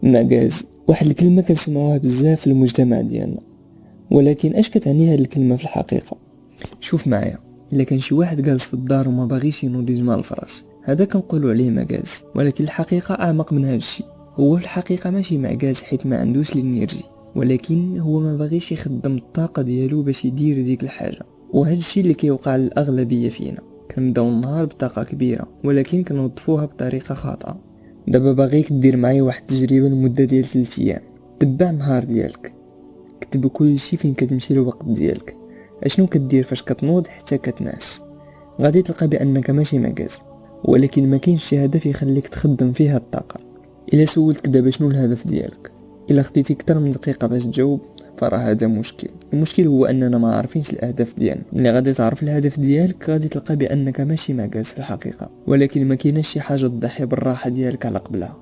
معجاز واحد الكلمة كنسمعوها بزاف في المجتمع ديالنا، ولكن اش كتعني هاد الكلمة في الحقيقة؟ شوف معايا، الا كان شي واحد جالس في الدار وما باغيش ينوض يجمع الفراش، هذا كنقولوا عليه معجاز. ولكن الحقيقة اعمق من هاد الشيء. هو في الحقيقة ماشي معجاز حيت ما عندوش الانرجي، ولكن هو ما باغيش يخدم الطاقة ديالو باش يدير ديك الحاجة. وهذا الشيء اللي كيوقع للاغلبية فينا. كنبداو النهار بطاقة كبيرة ولكن كنوظفوها بطريقة خاطئة. دابا باغيك دير معايا واحد التجربة لمدة ديال 3 ايام. تبع النهار ديالك، كتب كل شيء فين كتمشي الوقت ديالك، اشنو كدير فاش كتنوض حتى كتنعس. غادي تلقى بانك ماشي معجز، ولكن ما كاينش شي هدف يخليك تخدم فيها الطاقه. الا سولتك دابا شنو الهدف ديالك، الا خديتي اكثر من دقيقه باش تجاوب، فراه هذا مشكل. المشكل هو اننا ما عارفينش الاهداف ديالنا. ملي غادي تعرف الهدف ديالك غادي تلقى بانك ماشي معجز في الحقيقه، ولكن ما كايناش شي حاجه تضحي بالراحه ديالك على قبلها.